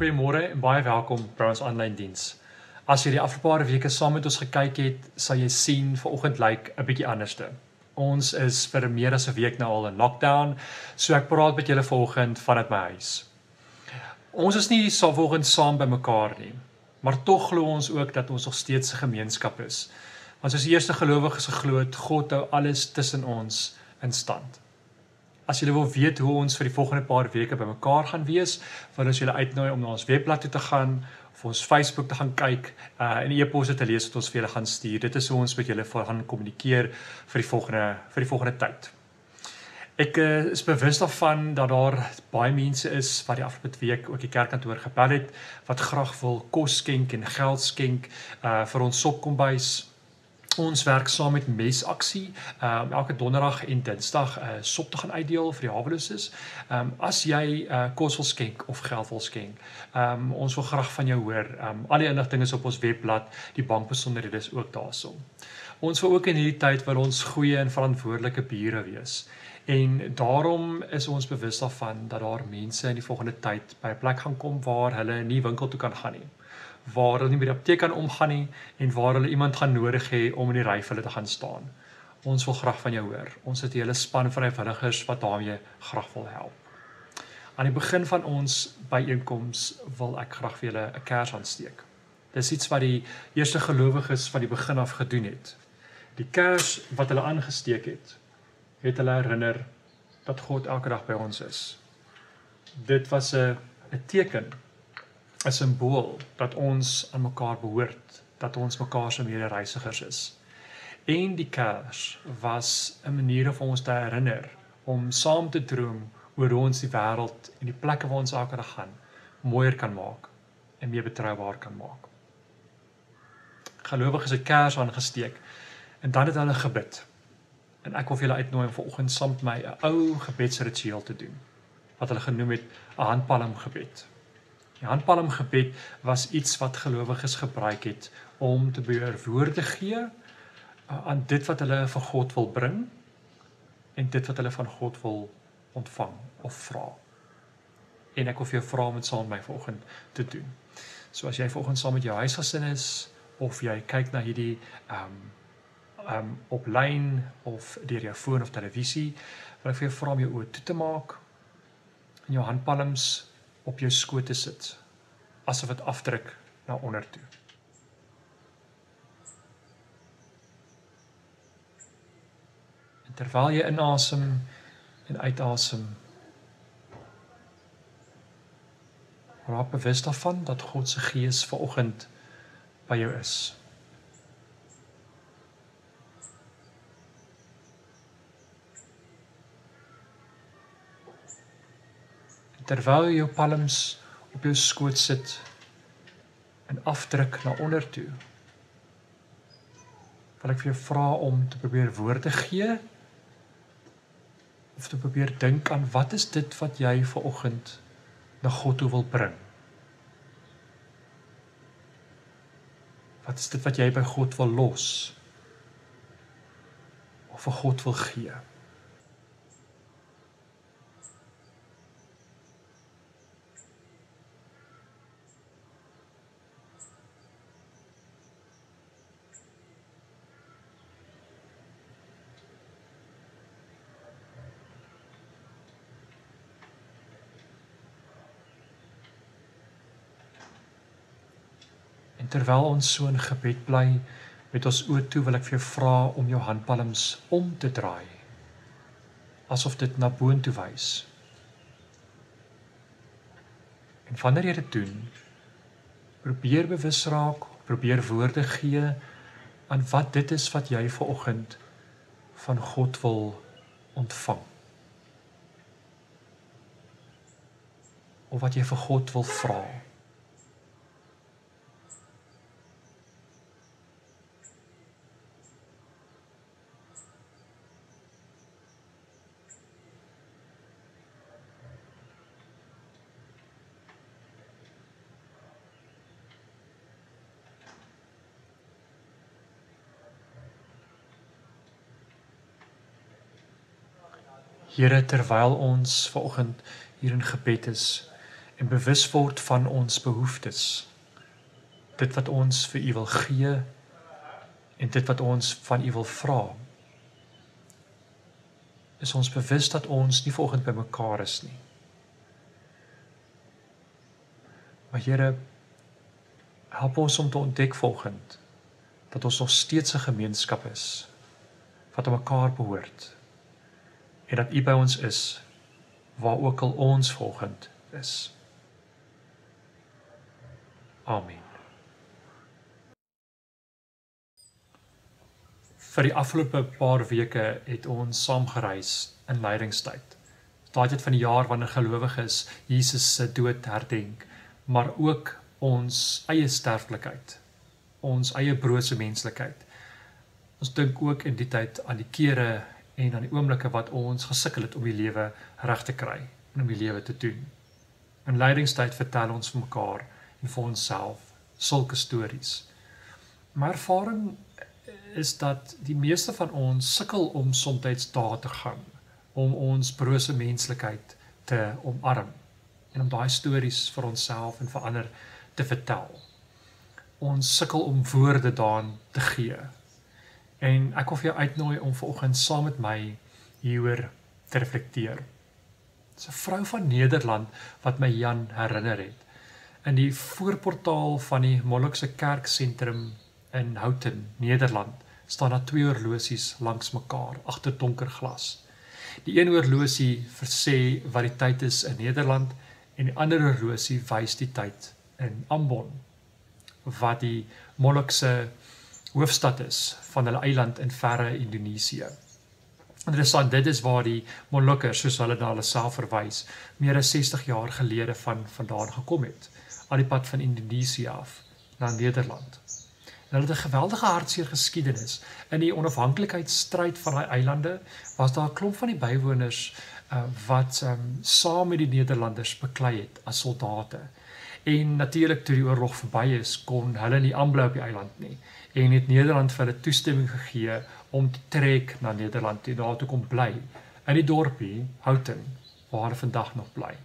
Goeiemôre en baie welkom by ons aanlyn diens. As jy die afgelope weke saam met ons gekyk het, sal jy sien vanoggend lyk 'n bietjie anderste. Ons is vir meer as 'n week nou al in lockdown, so ek praat met julle vanoggend vanuit my huis. Ons is nie vanoggend saam by mekaar nie, maar tog glo ons ook dat ons nog steeds 'n gemeenskap is. Want soos die eerste gelowiges geglo het, God hou alles tussen ons in stand. As julle wil weet hoe ons vir die volgende paar weke by mekaar gaan wees, wil ons julle uitnooi om na ons webblad toe te gaan, of ons Facebook te gaan kyk, en e-posse te lees wat ons vir julle gaan stuur. Dit is hoe ons met julle gaan kommunikeer vir die volgende tyd. Ek is bewus daarvan dat daar baie mense is wat die afgelope week ook die kerkkantoor gebel het, wat graag wil kos skenk en geld skenk vir ons sopkombuis. Ons werk saam met Mesaksie, elke donderdag en dinsdag sop te gaan uitdeel vir die haweloses. As jy kos wil skenk of geld wil skenk, ons wil graag van jou hoor. Al die inligting is op ons webblad, die bankbesonderhede is ook daarso. Ons wil ook in hierdie tyd wil ons goeie en verantwoordelike bure wees. En daarom is ons bewus daarvan dat daar mense in die volgende tyd by 'n plek gaan kom waar hulle nie winkel toe kan gaan nie, waar hulle nie by die apteek kan omgaan nie, en waar hulle iemand gaan nodig hê om in die ry vir hulle te gaan staan. Ons wil graag van jou hoor. Ons het 'n hele span van vrywilligers wat daarmee graag wil help. Aan die begin van ons byeenkoms wil ek graag vir julle 'n kers aansteek. Dis iets wat die eerste gelowiges van die begin af gedoen het. Die kers wat hulle aangesteek het hulle herinner dat God elke dag by ons is. Dit was 'n teken, 'n simbool dat ons aan mekaar behoort, dat ons mekaar se medereisigers is. En die kers was 'n manier om ons te herinner om saam te droom oor hoe ons die wêreld en die plekke waar ons elke dag gaan mooier kan maak en meer betroubaar kan maak. Gelowiges het kers aangesteek en dan het hulle gebid. En ek wil vir julle uitnooi om vanoggend saam met my 'n ou gebedsritueel te doen, wat hulle genoem het 'n handpalmgebed. Die handpalmgebed was iets wat gelowiges gebruik het om te probeer woorde gee aan dit wat hulle vir God wil bring en dit wat hulle van God wil ontvang of vra. En ek wil vir jou vra om dit saam met my vanoggend te doen. So as jy vanoggend saam met jou huisgesin is, of jy kyk na hierdie op lyn of deur jou foon of televisie, wil ek vir jou vra om jou oë toe te maak en jou handpalms op jou skoot te sit, asof dit afdruk na onder toe. En terwyl jy inasem en uitasem, raak bewus daarvan dat God se Gees vanoggend by jou is. Terwyl jy jou palms op jou skoot sit en afdruk na onder toe, wil ek vir jou vra om te probeer woorde gee of te probeer dink aan wat is dit wat jy vanoggend na God toe wil bring. Wat is dit wat jy by God wil los of vir God wil gee? En terwyl ons so in gebed bly, met ons oë toe, wil ek vir jou vra om jou handpalms om te draai, asof dit na boontoe wys. En wanneer jy dit doen, probeer bewus raak, probeer woorde gee aan wat dit is wat jy vanoggend van God wil ontvang. Of wat jy vir God wil vra. Here, terwyl ons vanoggend hier in gebed is en bewus word van ons behoeftes. Dit wat ons vir U wil gee en dit wat ons van U wil vra. Is ons bewus dat ons nie vanoggend by mekaar is nie. Maar Here, help ons om te ontdek vanoggend dat ons nog steeds 'n gemeenskap is wat aan mekaar behoort en dat U by ons is waar ook al ons vanoggend is. Amen. Vir die afgelope paar weke het ons saam gereis in lydingstyd. Daai tyd van die jaar wanneer gelowiges Jesus se dood herdenk, maar ook ons eie sterflikheid, ons eie broose menslikheid. Ons dink ook in die tyd aan die kere en aan die oomblikke wat ons gesukkel het om die lewe reg te kry en om die lewe te doen. In lydingstyd vertel ons vir mekaar en vir onsself sulke stories. My ervaring is dat die meeste van ons sukkel om soms daar te gaan, om ons broose menslikheid te omarm en om daai stories vir onsself en vir ander te vertel. Ons sukkel om woorde daaraan te gee. En ek wil vir jou uitnooi om vanoggend saam met my hieroor te reflekteer. Dis 'n vrou van Nederland wat my Jan herinner het. In die voorportaal van die Molukse kerksentrum in Houghton, Nederland, staan daar 2 horlosies langs mekaar agter donker glas. Die een horlosie sê wat die tyd is in Nederland en die ander horlosie wys die tyd in Ambon, wat die Molukse hoofstad is van hulle eiland in verre Indonesië. Interessant, dit is waar die Molukkers, soos hulle na hulle self verwys, meer as 60 jaar gelede vandaan gekom het, aan die pad van Indonesië af na Nederland. En hulle het 'n geweldige hartseer geskiedenis. In die onafhanklikheidsstryd van die eilande was daar 'n klomp van die bywoners wat saam met die Nederlanders beklei het as soldate. En natuurlik toe die oorlog verby is, kon hulle nie aanbly op die eiland nie. En het Nederland vir hulle toestemming gegee om te trek na Nederland en daar toe kom bly. In die dorpie, Houghton, waar hulle vandag nog bly.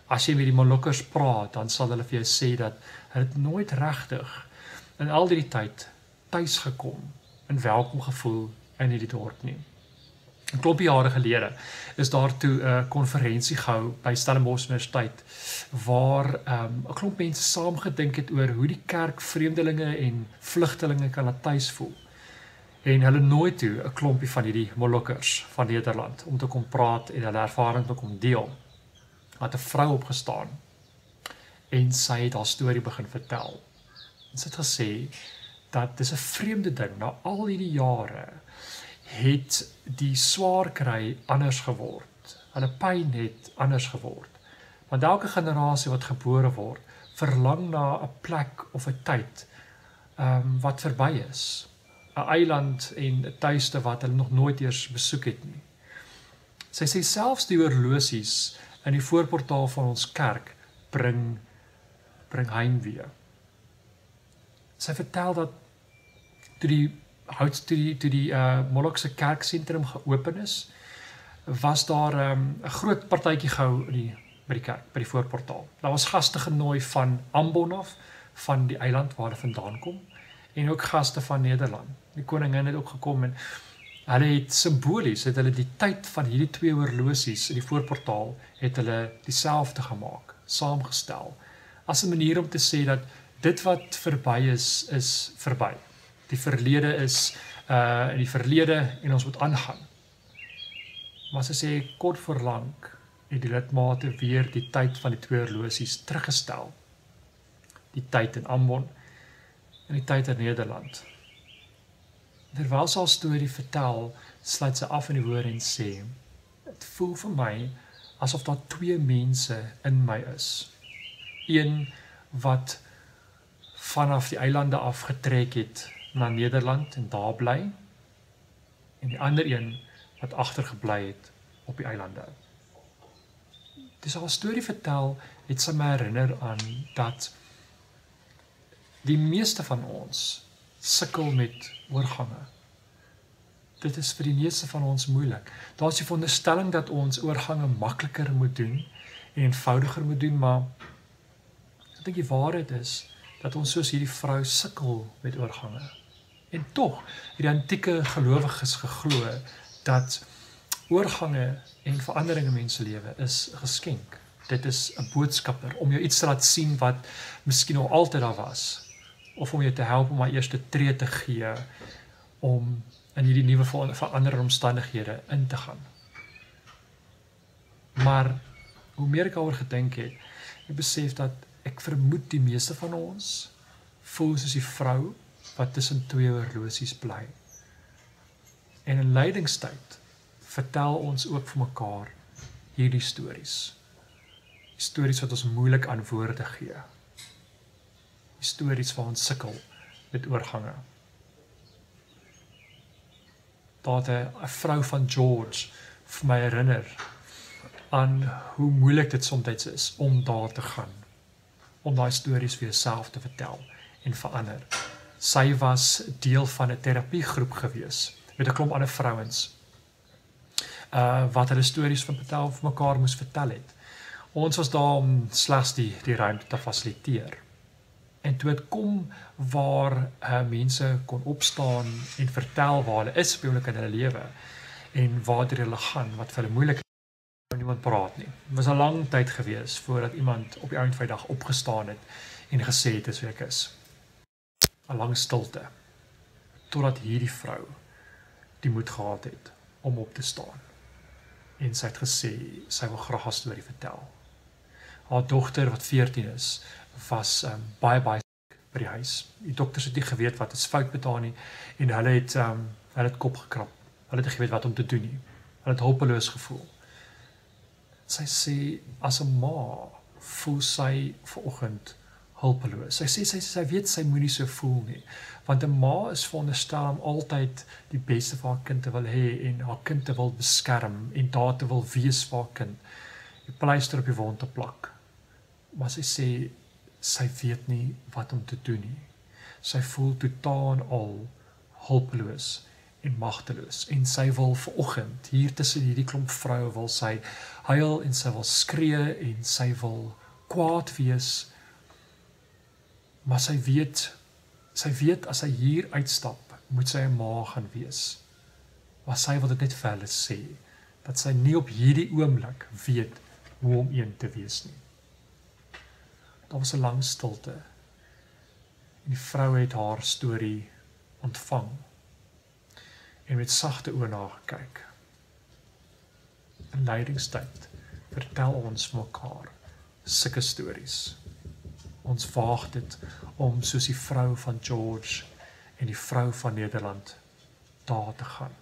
As jy met die Molukkers praat, dan sal hulle vir jou sê dat hulle het nooit regtig in al die tyd tuis gekom en welkom gevoel in hierdie dorp nie. 'n Klompie jare gelede is daar toe 'n konferensie gehou by Stellenbosch Universiteit waar 'n klomp mense saam gedink het oor hoe die kerk vreemdelinge en vlugtelinge kan laat tuis voel. En hulle nooi toe 'n klompie van hierdie Molukkers van Nederland om te kom praat en hulle ervaring te kom deel. Het 'n vrou opgestaan en sy het haar storie begin vertel. En sy het gesê dat dis 'n vreemde ding, na al hierdie jare het die swaar kry anders geword. Hulle pyn het anders geword. Want elke generasie wat gebore word, verlang na 'n plek of 'n tyd wat verby is. 'n Eiland en 'n tuiste wat hulle nog nooit eers besoek het nie. Sy sê selfs die horlosies in die voorportaal van ons kerk bring heimwee. Sy vertel dat toe die Molukse kerksentrum geopen is, was daar 'n groot partytjie gehou by die kerk, by die voorportaal. Daar was gaste genooi van Ambon af, van die eiland waar hulle vandaan kom, en ook gaste van Nederland. Die koningin het ook gekom en hulle het simbolies, het hulle die tyd van hierdie 2 horlosies in die voorportaal, het hulle dieselfde gemaak, saamgestel, as 'n manier om te sê dat dit wat verby is verby. Die verlede is in die verlede en ons moet aangaan. Maar sy sê kort voor lank het die lidmate weer die tyd van die 2 horlosies teruggestel. Die tyd in Ambon en die tyd in Nederland. Terwyl sy haar storie vertel, sluit sy af in die woorde en sê, dit voel vir my asof daar 2 mense in my is. Een wat vanaf die eilande afgetrek het na Nederland en daar bly, en die ander een wat agtergebly het op die eilande. Dis haar storie vertel, het sy my herinner aan dat die meeste van ons sukkel met oorgange. Dit is vir die meeste van ons moeilik. Daar is die veronderstelling dat ons oorgange makliker moet doen en eenvoudiger moet doen, maar ek dink die waarheid is, dat ons soos hierdie vrou sukkel met oorgange. En tog, het die antieke gelowiges geglo, dat oorgange en verandering in menselewe is 'n geskenk. Dit is 'n boodskapper, om jou iets te laat sien wat miskien al altyd daar was, of om jou te help om 'n eerste tree te gee, om in hierdie nuwe veranderde omstandighede in te gaan. Maar, hoe meer ek daaroor gedink het, ek besef dat ek vermoed die meeste van ons voel soos die vrou wat tussen twee horlosies bly. En in lydingstyd vertel ons ook vir mekaar hierdie stories. Die stories wat ons moeilik aan woorde gee. Die stories waar ons sukkel met oorgange. Daar het 'n vrou van George vir my herinner aan hoe moeilik dit soms is om daar te gaan. Om daai stories vir jouself te vertel en verander. Sy was deel van 'n terapiegroep gewees met 'n klomp ander vrouens wat hulle stories van vir mekaar moes vertel het. Ons was daar om slegs die ruimte te fasiliteer. En toe het kom waar mense kon opstaan en vertel waar hulle is op die oomblik in hulle lewe en waar hulle gaan, wat vir hulle moeilik is, niemand praat nie. Het was 'n lang tyd gewees voordat iemand op die einde van die dag opgestaan het en gesê het, dis wie ek is. 'n Lang stilte, totdat hierdie vrou die moed gehad het om op te staan. En sy het gesê, sy wil graag haar storie vertel. Haar dogter, wat 14 is, was baie siek by die huis. Die dokters het nie geweet wat is fout met haar nie, en hulle het kop gekrap. Hulle het nie geweet wat om te doen nie. Hulle het hulpeloos gevoel. Sy sê, as 'n ma, voel sy vanoggend hulpeloos. Sy sê, sy weet sy moet nie so voel nie, want 'n ma is veronderstel om altyd die beste vir haar kind te wil hê, en haar kind te wil beskerm, en daar te wil wees vir haar kind, die pleister op die wond te plak. Maar sy sê, sy weet nie wat om te doen nie. Sy voel totaal en al hulpeloos en magteloos, en sy wil vanoggend, hier tussen hierdie klomp vroue, wil sy huil, en sy wil skree, en sy wil kwaad wees, maar sy weet as sy hier uitstap, moet sy 'n ma gaan wees. Maar sy wil dit net vir hulle sê, dat sy nie op hierdie oomblik weet hoe om een te wees nie. Daar was 'n lang stilte, en die vrou het haar storie ontvang, en met sagte oë na haar gekyk. In lydingstyd vertel ons vir mekaar sulke stories. Ons waag dit om soos die vrou van George en die vrou van Nederland daar te gaan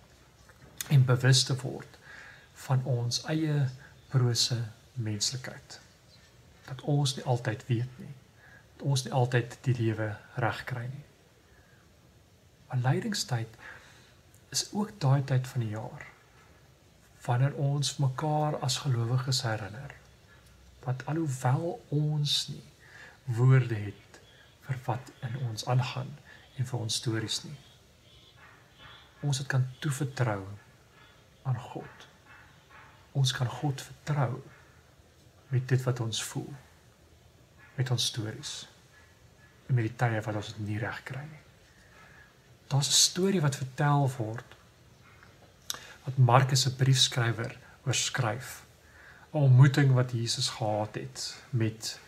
en bewus te word van ons eie brose menslikheid. Dat ons nie altyd weet nie, dat ons nie altyd die lewe reg kry nie. Maar lydingstyd is ook daai tyd van die jaar wanneer ons mekaar as gelowiges herinner, dat alhoewel ons nie woorde het vir wat in ons aangaan en vir ons stories nie, ons het kan toevertrou aan God. Ons kan God vertrou met dit wat ons voel, met ons stories, en met die tye wat ons dit nie reg kry nie. Daar's 'n storie wat vertel word, wat Markus, 'n briefskrywer, oorskryf. 'n Ontmoeting wat Jesus gehad het met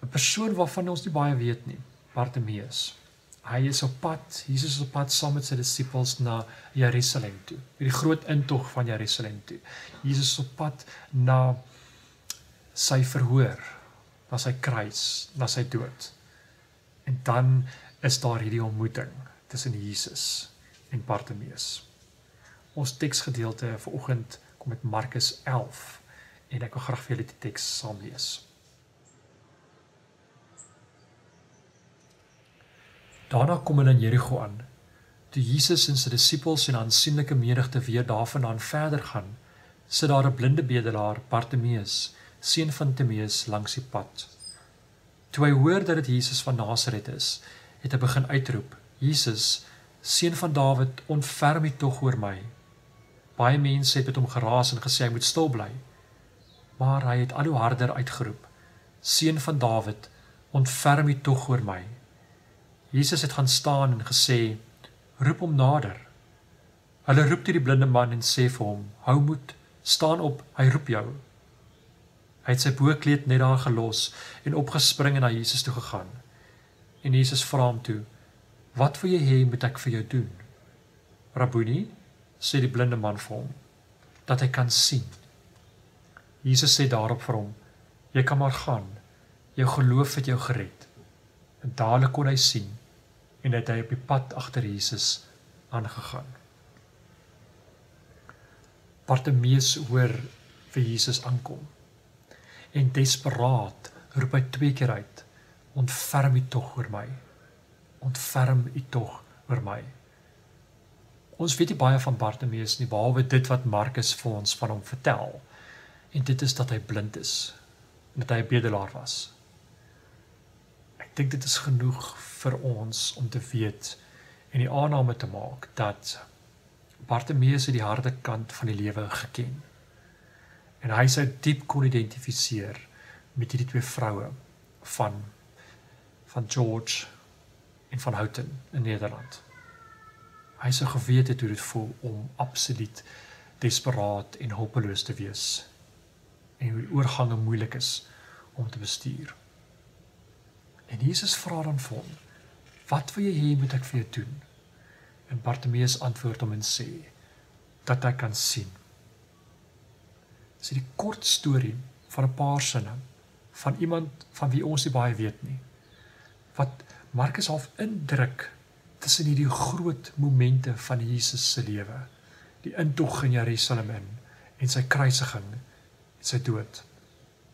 'n persoon waarvan ons nie baie weet nie, Bartimeus. Hy is op pad, Jesus is op pad saam met sy disippels na Jerusalem toe, die groot intog van Jerusalem toe. Jesus is op pad na sy verhoor, na sy kruis, na sy dood. En dan is daar hierdie ontmoeting tussen Jesus en Bartimeus. Ons teksgedeelte vanoggend kom met Markus 11, en ek wil graag vir julle die teks saam lees. Daarna kom hulle in Jerigo aan. Toe Jesus en sy disippels en 'n aansienlike menigte weer daarvandaan verder gaan, sit daar 'n blinde bedelaar, Bartimeus, seun van Timeus, langs die pad. Toe hy hoor dat dit Jesus van Nasaret is, het hy begin uitroep, Jesus, seun van Dawid, ontferm U tog oor my. Baie mense het met hom geraas en gesê hy moet stil bly. maar hy het al hoe harder uitgeroep: Seun van Dawid, ontferm U tog oor my. Jesus het gaan staan en gesê: Roep hom nader. Hulle roep toe die blinde man en sê vir hom: Hou moed, staan op, hy roep jou. Hy het sy boekleed net daar gelos en opgespring en na Jesus toe gegaan. En Jesus vra hom toe: Wat wil jy hê moet ek vir jou doen? Rabboni, sê die blinde man vir hom, dat hy kan sien. Jesus sê daarop vir hom: Jy kan maar gaan, jou geloof het jou gered. En dadelik kon hy sien en het hy op die pad agter Jesus aangegaan. Bartimeus hoor vir Jesus aankom en desperaat roep hy 2 keer uit: Ontferm U tog oor my. Ontferm U tog oor my. Ons weet nie baie van Bartimeus nie, behalwe dit wat Markus vir ons van hom vertel. En dit is dat hy blind is, en dat hy 'n bedelaar was. Ek dink dit is genoeg vir ons om te weet en die aanname te maak dat Bartimeus het die harde kant van die lewe geken. En hy sou diep kon identifiseer met hierdie 2 vroue van George en van Houten in Nederland. Hy sou geweet het hoe dit voel om absoluut desperaat en hulpeloos te wees en hoe die oorgange moeilik is om te bestuur. En Jesus vra dan vir hom: Wat wil jy hê moet ek vir jou doen? En Bartimeus antwoord hom en sê dat hy kan sien. Dis die kort storie van 'n paar sinne van iemand van wie ons nie baie weet nie, wat Markus half indruk tussen hierdie groot momente van Jesus se lewe, die intog in Jerusalem en sy kruisiging en sy dood.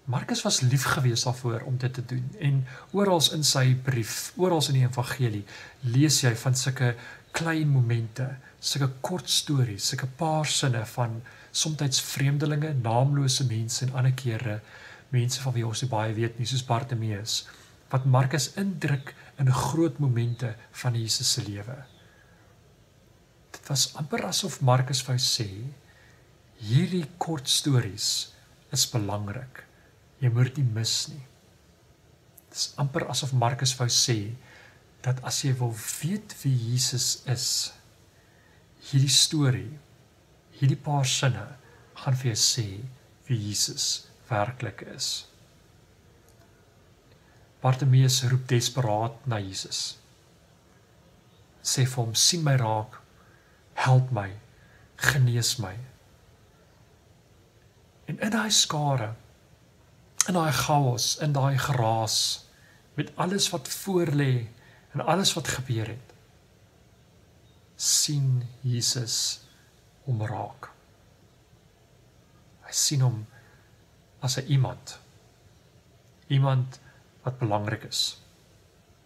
Markus was lief geweest daarvoor om dit te doen, en oral in sy brief, oral in die evangelie, lees jy van sulke klein momente, sulke kort stories, sulke paar sinne van soms vreemdelinge, naamlose mense en ander kere mense van wie ons nie baie weet nie, soos Bartimeus, wat Markus indruk in groot momente van Jesus se lewe. Dit was amper asof Markus wou sê, hierdie kort stories is belangrik. Jy moet nie mis nie. Dit is amper asof Markus wou sê, dat as jy wil weet wie Jesus is, hierdie storie, hierdie paar sinne, gaan vir jou sê wie Jesus werklik is. Bartimeus roep desperaat na Jesus. Sê vir hom: Sien my raak, help my, genees my. En in daai skare, in daai chaos, in daai geraas, met alles wat voor lê en alles wat gebeur het, sien Jesus hom raak. Hy sien hom as 'n iemand wat belangrik is,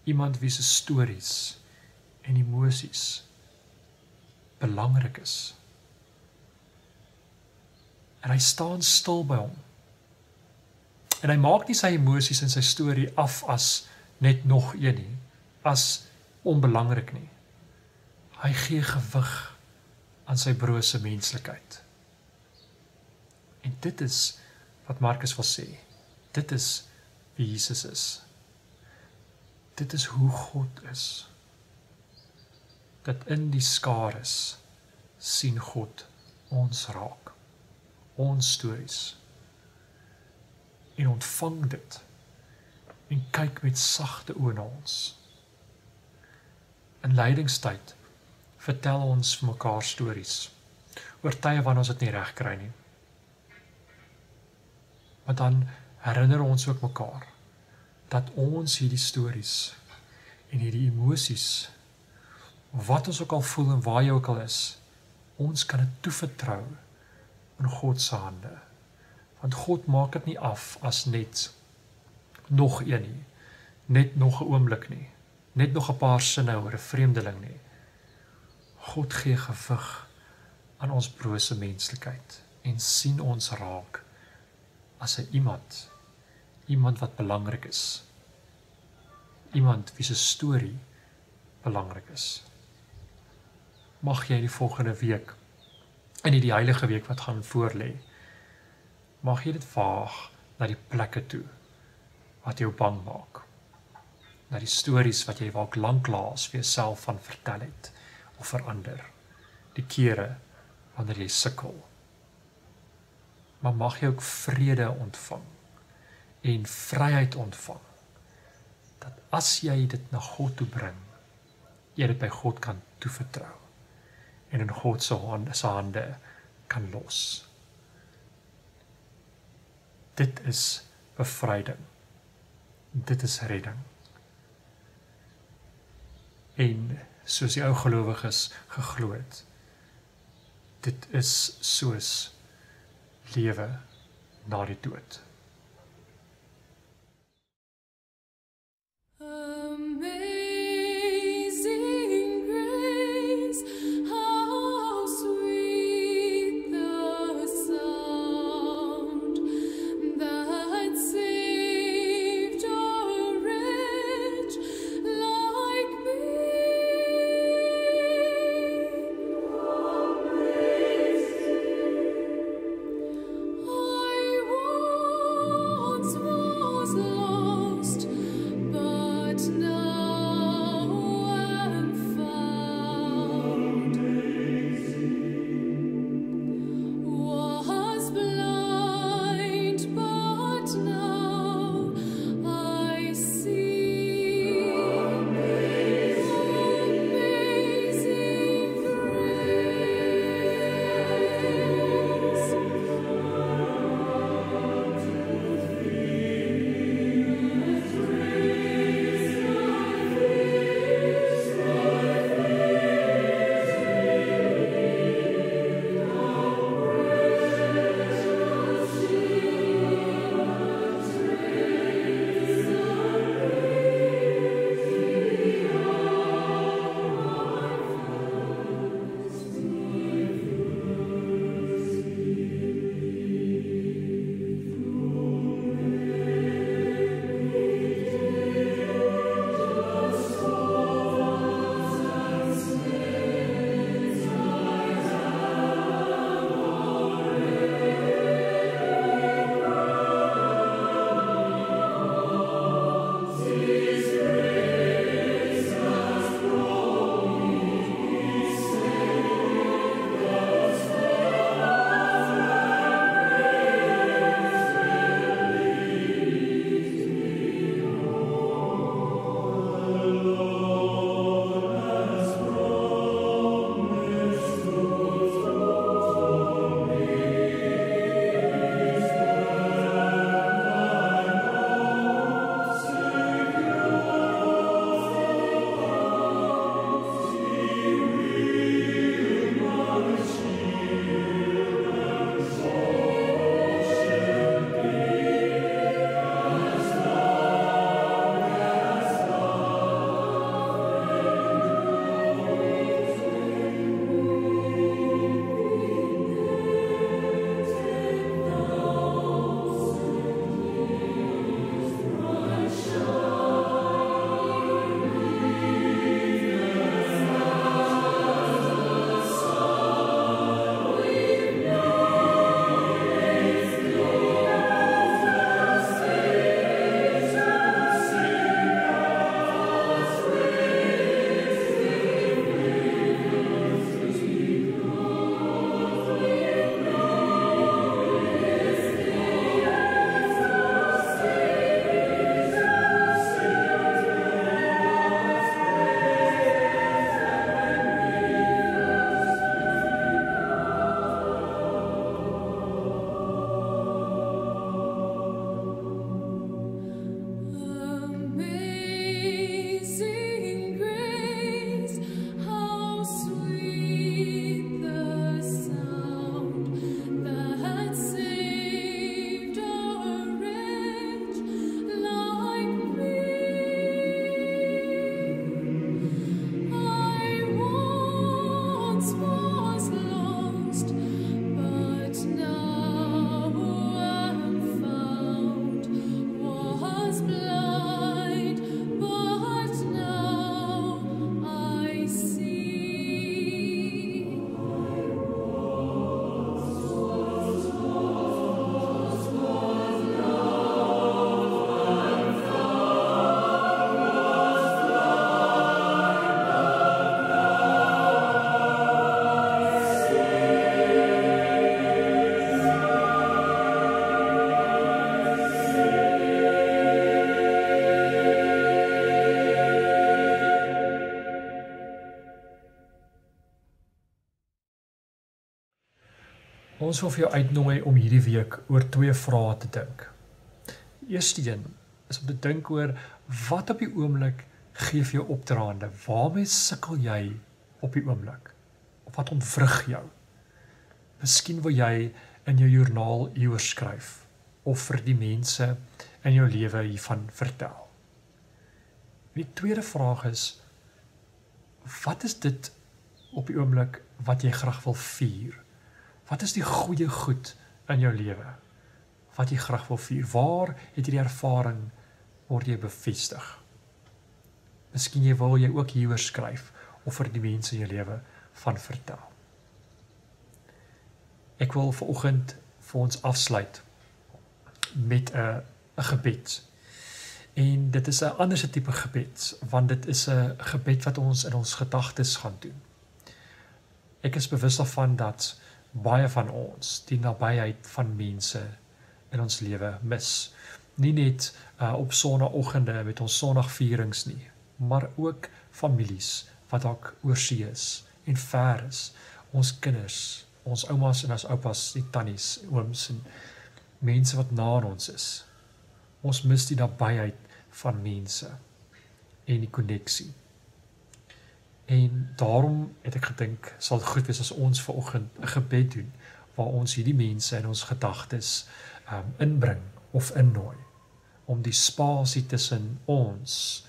iemand wie se stories en emosies belangrik is. En hy staan stil by hom. En hy maak nie sy emosies en sy storie af as net nog een nie, as onbelangrik nie. Hy gee gewig aan sy brose menslikheid. En dit is wat Markus wil sê. Dit is wie Jesus is. Dit is hoe God is. Dat in die skares sien God ons raak, ons stories, en ontvang dit, en kyk met sagte oë na ons. In lydingstyd vertel ons vir mekaar stories, oor tye wanneer ons dit nie reg kry nie. Maar dan herinner ons ook mekaar, dat ons hierdie stories, en hierdie emosies, wat ons ook al voel en waar jy ook al is, ons kan dit toevertrou in God se hande. Want God maak dit nie af as net nog een nie, net nog 'n oomblik nie, net nog 'n paar sinne oor 'n vreemdeling nie. God gee gewig aan ons brose menslikheid en sien ons raak as 'n iemand wat belangrik is. Iemand wie se storie belangrik is. Mag jy die volgende week, in die heilige week wat gaan voorlê, mag jy dit vaag na die plekke toe wat jou bang maak. Na die stories wat jy dalk lanklaas vir jouself van vertel het of verander. Die kere wanneer jy sukkel. Maar mag jy ook vrede ontvang en vryheid ontvang. Dat as jy dit na God toe bring, jy dit by God kan toevertrou en in God se hande kan los. Dit is bevryding. Dit is redding. En soos die ou gelowiges geglo het, dit is soos lewe na die dood. I Ons wil vir jou uitnooi om hierdie week oor 2 vrae te dink. Die eerste een is om te dink oor wat op die oomblik gee vir jou opdraande. Waarmee sukkel jy op die oomblik? Of wat ontwrig jou? Miskien wil jy in jou joernaal hieroor skryf of vir die mense in jou lewe hiervan vertel. Die tweede vraag is, wat is dit op die oomblik wat jy graag wil vier? Wat is die goeie goed in jou lewe wat jy graag wil vier? Waar het jy die ervaring, word jy bevestig? Miskien wil jy ook hieroor skryf of vir die mense in jou lewe van vertel. Ek wil vanoggend vir ons afsluit met 'n gebed. En dit is 'n ander tipe gebed, want dit is 'n gebed wat ons in ons gedagtes gaan doen. Ek is bewus daarvan dat baie van ons die nabyheid van mense in ons lewe mis. Nie net op sonnaandoggende met ons sonnagvierings nie, maar ook families wat dalk oorsee is en ver is. Ons kinders, ons oumas en ons oupas, die tannies, ooms en mense wat na ons is. Ons mis die nabyheid van mense en die koneksie. En daarom het ek gedink, sal het goed wees as ons vanoggend 'n gebed doen, waar ons hierdie mense in ons gedagtes inbring of innooi, om die spasie tussen ons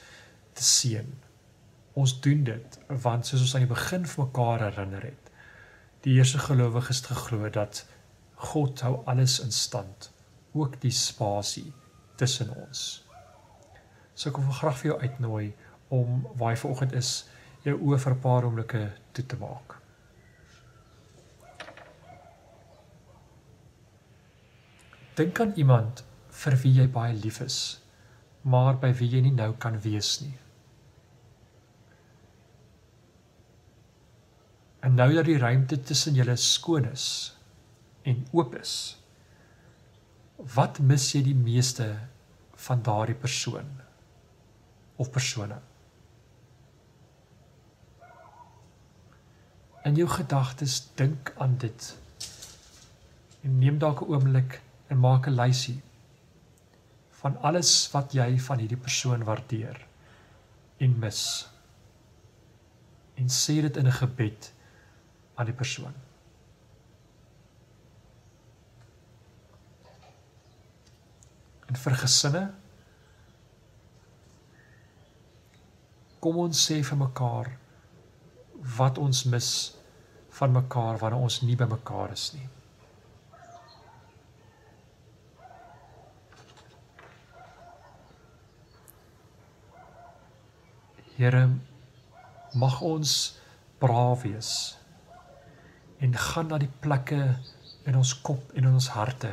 te seën. Ons doen dit, want soos ons aan die begin vir mekaar herinner het, die eerste gelowiges het geglo dat God hou alles in stand, ook die spasie tussen ons. So ek wil graag vir jou uitnooi om waar jy vanoggend is, jou oë vir 'n paar oomblikke toe te maak. Dink aan iemand vir wie jy baie lief is, maar by wie jy nie nou kan wees nie. En nou dat die ruimte tussen julle skoon is en oop is, wat mis jy die meeste van daardie persoon of persone? In jou gedagtes dink aan dit en neem dalk 'n oomblik en maak 'n lysie van alles wat jy van hierdie persoon waardeer en mis. En sê dit in 'n gebed aan die persoon. En vir gesinne, kom ons sê vir mekaar wat ons mis van mekaar wanneer ons nie by mekaar is nie. Here, mag ons braaf wees en gaan na die plekke in ons kop en in ons harte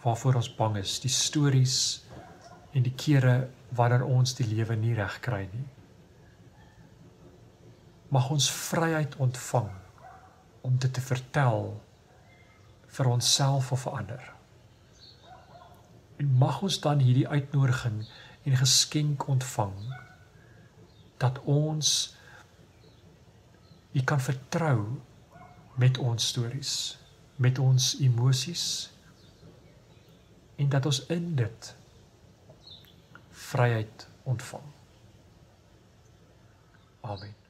waarvoor ons bang is, die stories en die kere wanneer ons die lewe nie reg kry nie. Mag ons vryheid ontvang om dit te vertel vir onsself of vir ander. En mag ons dan hierdie uitnodiging en geskenk ontvang dat ons U kan vertrou met ons stories, met ons emosies, en dat ons in dit vryheid ontvang. Amen.